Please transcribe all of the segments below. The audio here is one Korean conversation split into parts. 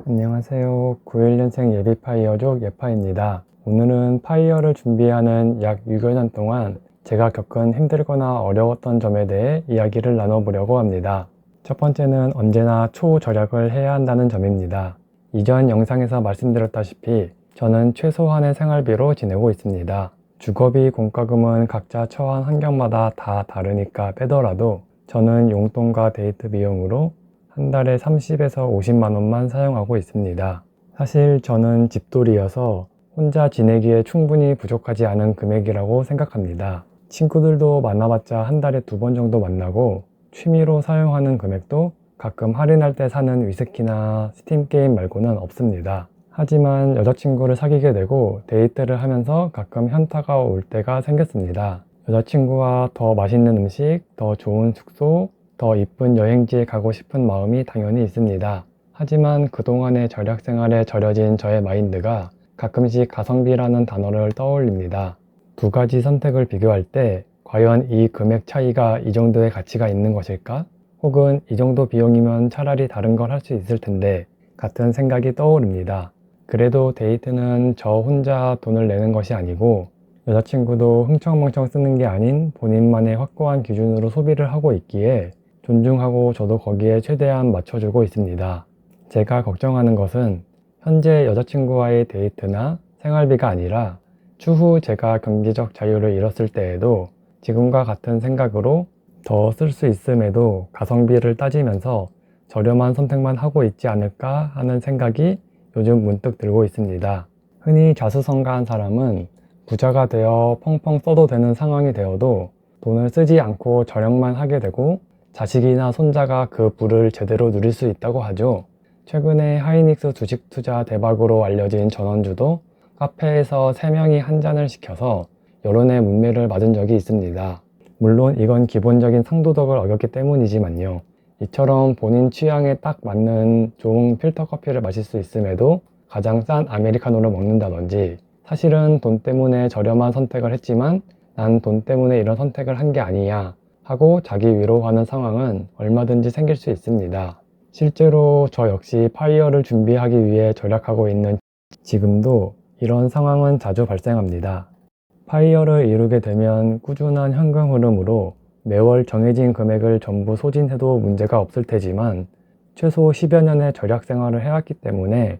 안녕하세요. 91년생 예비파이어족 예파입니다. 오늘은 파이어를 준비하는 약 6여 년 동안 제가 겪은 힘들거나 어려웠던 점에 대해 이야기를 나눠보려고 합니다. 첫 번째는 언제나 초절약을 해야 한다는 점입니다. 이전 영상에서 말씀드렸다시피 저는 최소한의 생활비로 지내고 있습니다. 주거비, 공과금은 각자 처한 환경마다 다 다르니까 빼더라도 저는 용돈과 데이트 비용으로 한 달에 30에서 50만 원만 사용하고 있습니다. 사실 저는 집돌이여서 혼자 지내기에 충분히 부족하지 않은 금액이라고 생각합니다. 친구들도 만나봤자 한 달에 2번 정도 만나고 취미로 사용하는 금액도 가끔 할인할 때 사는 위스키나 스팀 게임 말고는 없습니다. 하지만 여자친구를 사귀게 되고 데이트를 하면서 가끔 현타가 올 때가 생겼습니다. 여자친구와 더 맛있는 음식, 더 좋은 숙소, 더 이쁜 여행지에 가고 싶은 마음이 당연히 있습니다. 하지만 그동안의 절약 생활에 절여진 저의 마인드가 가끔씩 가성비라는 단어를 떠올립니다. 두 가지 선택을 비교할 때 과연 이 금액 차이가 이 정도의 가치가 있는 것일까? 혹은 이 정도 비용이면 차라리 다른 걸 할 수 있을 텐데 같은 생각이 떠오릅니다. 그래도 데이트는 저 혼자 돈을 내는 것이 아니고 여자친구도 흥청망청 쓰는 게 아닌 본인만의 확고한 기준으로 소비를 하고 있기에 존중하고 저도 거기에 최대한 맞춰주고 있습니다. 제가 걱정하는 것은 현재 여자친구와의 데이트나 생활비가 아니라 추후 제가 경제적 자유를 잃었을 때에도 지금과 같은 생각으로 더 쓸 수 있음에도 가성비를 따지면서 저렴한 선택만 하고 있지 않을까 하는 생각이 요즘 문득 들고 있습니다. 흔히 자수성가한 사람은 부자가 되어 펑펑 써도 되는 상황이 되어도 돈을 쓰지 않고 절약만 하게 되고 자식이나 손자가 그 부를 제대로 누릴 수 있다고 하죠. 최근에 하이닉스 주식 투자 대박으로 알려진 전원주도 카페에서 3명이 한 잔을 시켜서 여론의 문매를 맞은 적이 있습니다. 물론 이건 기본적인 상도덕을 어겼기 때문이지만요. 이처럼 본인 취향에 딱 맞는 좋은 필터 커피를 마실 수 있음에도 가장 싼 아메리카노를 먹는다든지 사실은 돈 때문에 저렴한 선택을 했지만 난 돈 때문에 이런 선택을 한 게 아니야 하고 자기 위로하는 상황은 얼마든지 생길 수 있습니다. 실제로 저 역시 파이어를 준비하기 위해 절약하고 있는 지금도 이런 상황은 자주 발생합니다. 파이어를 이루게 되면 꾸준한 현금 흐름으로 매월 정해진 금액을 전부 소진해도 문제가 없을 테지만 최소 10여 년의 절약 생활을 해왔기 때문에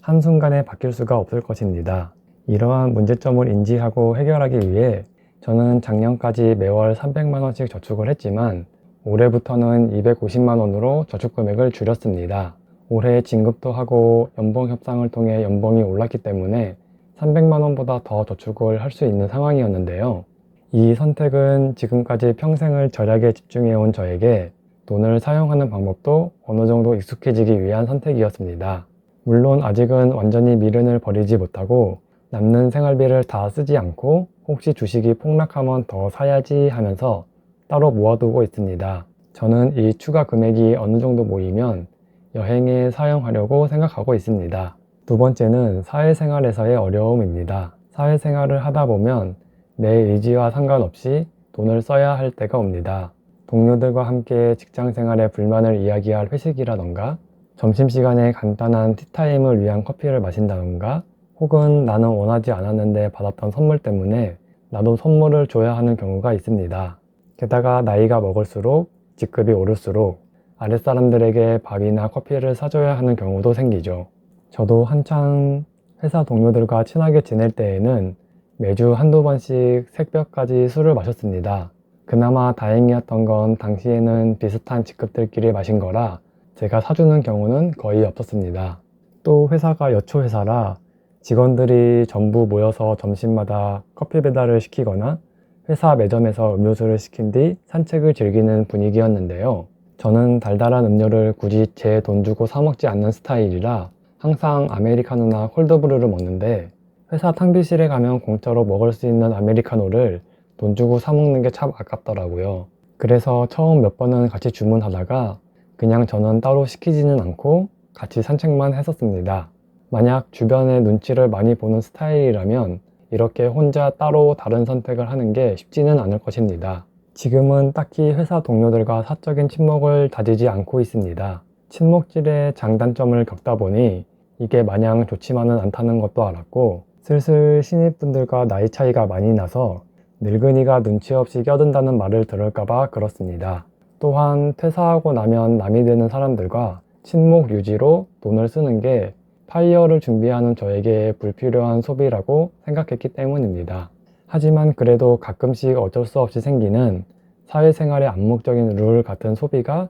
한순간에 바뀔 수가 없을 것입니다. 이러한 문제점을 인지하고 해결하기 위해 저는 작년까지 매월 300만 원씩 저축을 했지만 올해부터는 250만 원으로 저축 금액을 줄였습니다. 올해 진급도 하고 연봉 협상을 통해 연봉이 올랐기 때문에 300만 원보다 더 저축을 할 수 있는 상황이었는데요. 이 선택은 지금까지 평생을 절약에 집중해온 저에게 돈을 사용하는 방법도 어느 정도 익숙해지기 위한 선택이었습니다. 물론 아직은 완전히 미련을 버리지 못하고 남는 생활비를 다 쓰지 않고 혹시 주식이 폭락하면 더 사야지 하면서 따로 모아두고 있습니다. 저는 이 추가 금액이 어느 정도 모이면 여행에 사용하려고 생각하고 있습니다. 두 번째는 사회생활에서의 어려움입니다. 사회생활을 하다 보면 내 의지와 상관없이 돈을 써야 할 때가 옵니다. 동료들과 함께 직장생활에 불만을 이야기할 회식이라던가 점심시간에 간단한 티타임을 위한 커피를 마신다던가 혹은 나는 원하지 않았는데 받았던 선물 때문에 나도 선물을 줘야 하는 경우가 있습니다. 게다가 나이가 먹을수록 직급이 오를수록 아랫사람들에게 밥이나 커피를 사줘야 하는 경우도 생기죠. 저도 한창 회사 동료들과 친하게 지낼 때에는 매주 한두 번씩 새벽까지 술을 마셨습니다. 그나마 다행이었던 건 당시에는 비슷한 직급들끼리 마신 거라 제가 사주는 경우는 거의 없었습니다. 또 회사가 여초회사라 직원들이 전부 모여서 점심마다 커피 배달을 시키거나 회사 매점에서 음료수를 시킨 뒤 산책을 즐기는 분위기였는데요. 저는 달달한 음료를 굳이 제 돈 주고 사 먹지 않는 스타일이라 항상 아메리카노나 콜드브루를 먹는데 회사 탕비실에 가면 공짜로 먹을 수 있는 아메리카노를 돈 주고 사 먹는 게 참 아깝더라고요. 그래서 처음 몇 번은 같이 주문하다가 그냥 저는 따로 시키지는 않고 같이 산책만 했었습니다. 만약 주변의 눈치를 많이 보는 스타일이라면 이렇게 혼자 따로 다른 선택을 하는 게 쉽지는 않을 것입니다. 지금은 딱히 회사 동료들과 사적인 친목을 다지지 않고 있습니다. 친목질의 장단점을 겪다 보니 이게 마냥 좋지만은 않다는 것도 알았고, 슬슬 신입분들과 나이 차이가 많이 나서 늙은이가 눈치 없이 껴든다는 말을 들을까봐 그렇습니다. 또한 퇴사하고 나면 남이 되는 사람들과 친목 유지로 돈을 쓰는 게 파이어를 준비하는 저에게 불필요한 소비라고 생각했기 때문입니다. 하지만 그래도 가끔씩 어쩔 수 없이 생기는 사회생활의 암묵적인 룰 같은 소비가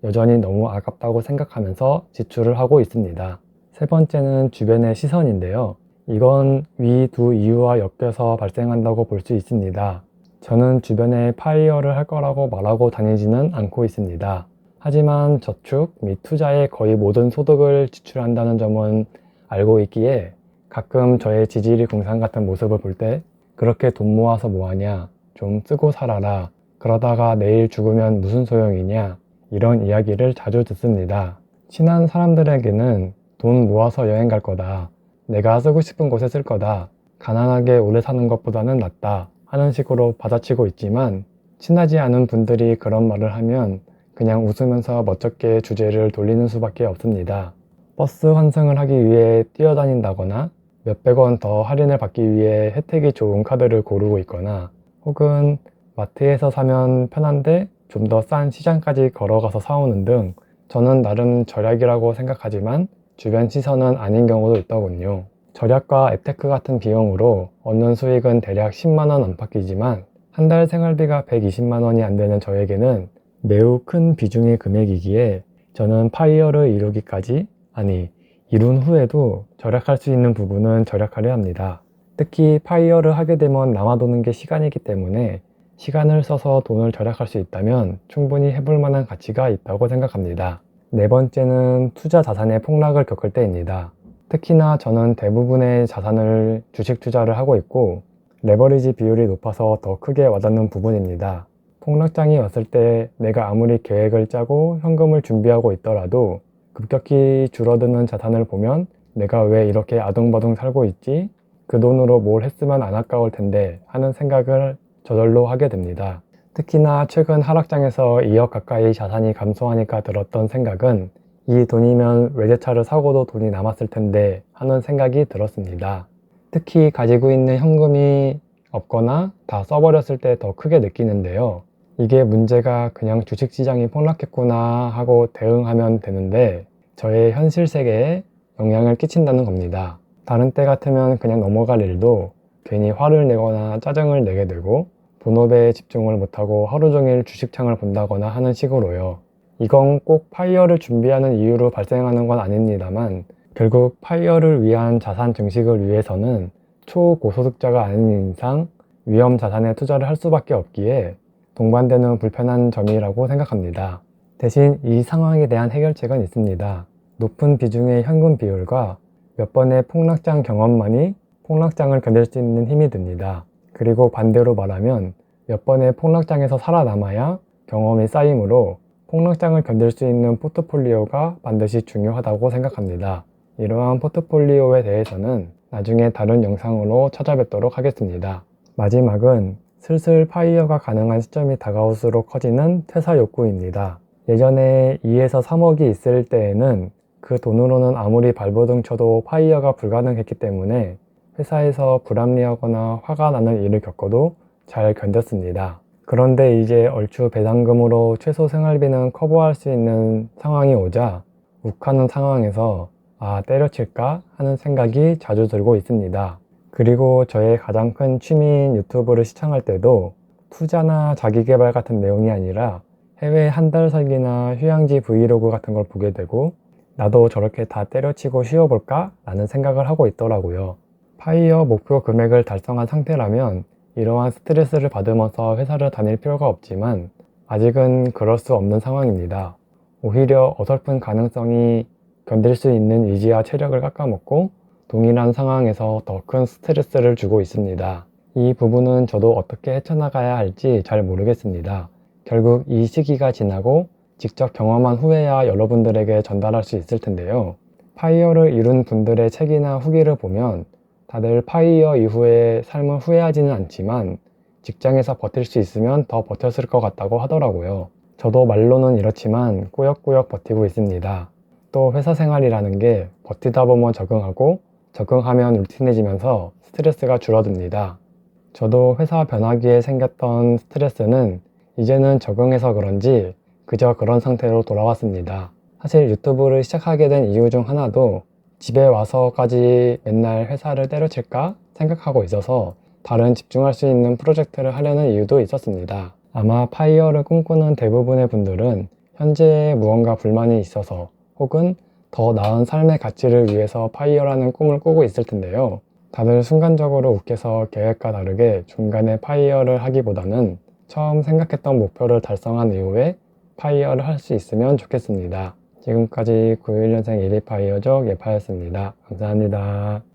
여전히 너무 아깝다고 생각하면서 지출을 하고 있습니다. 세 번째는 주변의 시선인데요. 이건 위 두 이유와 엮여서 발생한다고 볼 수 있습니다. 저는 주변에 파이어를 할 거라고 말하고 다니지는 않고 있습니다. 하지만 저축 및 투자에 거의 모든 소득을 지출한다는 점은 알고 있기에 가끔 저의 지지리 공상 같은 모습을 볼 때 그렇게 돈 모아서 뭐하냐, 좀 쓰고 살아라, 그러다가 내일 죽으면 무슨 소용이냐, 이런 이야기를 자주 듣습니다. 친한 사람들에게는 돈 모아서 여행 갈 거다, 내가 쓰고 싶은 곳에 쓸 거다, 가난하게 오래 사는 것보다는 낫다 하는 식으로 받아치고 있지만, 친하지 않은 분들이 그런 말을 하면 그냥 웃으면서 멋쩍게 주제를 돌리는 수밖에 없습니다. 버스 환승을 하기 위해 뛰어다닌다거나 몇백 원 더 할인을 받기 위해 혜택이 좋은 카드를 고르고 있거나, 혹은 마트에서 사면 편한데 좀 더 싼 시장까지 걸어가서 사오는 등 저는 나름 절약이라고 생각하지만 주변 시선은 아닌 경우도 있더군요. 절약과 앱테크 같은 비용으로 얻는 수익은 대략 10만원 안팎이지만 한 달 생활비가 120만원이 안 되는 저에게는 매우 큰 비중의 금액이기에 저는 파이어를 이루기까지, 아니 이룬 후에도 절약할 수 있는 부분은 절약하려 합니다. 특히 파이어를 하게 되면 남아도는 게 시간이기 때문에 시간을 써서 돈을 절약할 수 있다면 충분히 해볼 만한 가치가 있다고 생각합니다. 네 번째는 투자 자산의 폭락을 겪을 때입니다. 특히나 저는 대부분의 자산을 주식 투자를 하고 있고 레버리지 비율이 높아서 더 크게 와닿는 부분입니다. 폭락장이 왔을 때 내가 아무리 계획을 짜고 현금을 준비하고 있더라도 급격히 줄어드는 자산을 보면 내가 왜 이렇게 아둥바둥 살고 있지? 그 돈으로 뭘 했으면 안 아까울 텐데 하는 생각을 저절로 하게 됩니다. 특히나 최근 하락장에서 2억 가까이 자산이 감소하니까 들었던 생각은 이 돈이면 외제차를 사고도 돈이 남았을 텐데 하는 생각이 들었습니다. 특히 가지고 있는 현금이 없거나 다 써버렸을 때 더 크게 느끼는데요. 이게 문제가 그냥 주식시장이 폭락했구나 하고 대응하면 되는데 저의 현실 세계에 영향을 끼친다는 겁니다. 다른 때 같으면 그냥 넘어갈 일도 괜히 화를 내거나 짜증을 내게 되고 본업에 집중을 못하고 하루 종일 주식창을 본다거나 하는 식으로요. 이건 꼭 파이어를 준비하는 이유로 발생하는 건 아닙니다만 결국 파이어를 위한 자산 증식을 위해서는 초고소득자가 아닌 이상 위험 자산에 투자를 할 수밖에 없기에 동반되는 불편한 점이라고 생각합니다. 대신 이 상황에 대한 해결책은 있습니다. 높은 비중의 현금 비율과 몇 번의 폭락장 경험만이 폭락장을 견딜 수 있는 힘이 듭니다. 그리고 반대로 말하면 몇 번의 폭락장에서 살아남아야 경험이 쌓이므로 폭락장을 견딜 수 있는 포트폴리오가 반드시 중요하다고 생각합니다. 이러한 포트폴리오에 대해서는 나중에 다른 영상으로 찾아뵙도록 하겠습니다. 마지막은 슬슬 파이어가 가능한 시점이 다가올수록 커지는 퇴사 욕구입니다. 예전에 2에서 3억이 있을 때에는 그 돈으로는 아무리 발버둥 쳐도 파이어가 불가능했기 때문에 회사에서 불합리하거나 화가 나는 일을 겪어도 잘 견뎠습니다. 그런데 이제 얼추 배당금으로 최소 생활비는 커버할 수 있는 상황이 오자 욱하는 상황에서 때려칠까 하는 생각이 자주 들고 있습니다. 그리고 저의 가장 큰 취미인 유튜브를 시청할 때도 투자나 자기계발 같은 내용이 아니라 해외 한 달 살기나 휴양지 브이로그 같은 걸 보게 되고 나도 저렇게 다 때려치고 쉬어볼까? 라는 생각을 하고 있더라고요. 파이어 목표 금액을 달성한 상태라면 이러한 스트레스를 받으면서 회사를 다닐 필요가 없지만 아직은 그럴 수 없는 상황입니다. 오히려 어설픈 가능성이 견딜 수 있는 의지와 체력을 깎아먹고 동일한 상황에서 더 큰 스트레스를 주고 있습니다. 이 부분은 저도 어떻게 헤쳐나가야 할지 잘 모르겠습니다. 결국 이 시기가 지나고 직접 경험한 후에야 여러분들에게 전달할 수 있을 텐데요. 파이어를 이룬 분들의 책이나 후기를 보면 다들 파이어 이후에 삶을 후회하지는 않지만 직장에서 버틸 수 있으면 더 버텼을 것 같다고 하더라고요. 저도 말로는 이렇지만 꾸역꾸역 버티고 있습니다. 또 회사 생활이라는 게 버티다 보면 적응하고 적응하면 루틴해지면서 스트레스가 줄어듭니다. 저도 회사 변화기에 생겼던 스트레스는 이제는 적응해서 그런지 그저 그런 상태로 돌아왔습니다. 사실 유튜브를 시작하게 된 이유 중 하나도 집에 와서까지 맨날 회사를 때려칠까 생각하고 있어서 다른 집중할 수 있는 프로젝트를 하려는 이유도 있었습니다. 아마 파이어를 꿈꾸는 대부분의 분들은 현재에 무언가 불만이 있어서 혹은 더 나은 삶의 가치를 위해서 파이어라는 꿈을 꾸고 있을 텐데요. 다들 순간적으로 욱해서 계획과 다르게 중간에 파이어를 하기보다는 처음 생각했던 목표를 달성한 이후에 파이어를 할 수 있으면 좋겠습니다. 지금까지 91년생 1위 파이어족 예파였습니다. 감사합니다.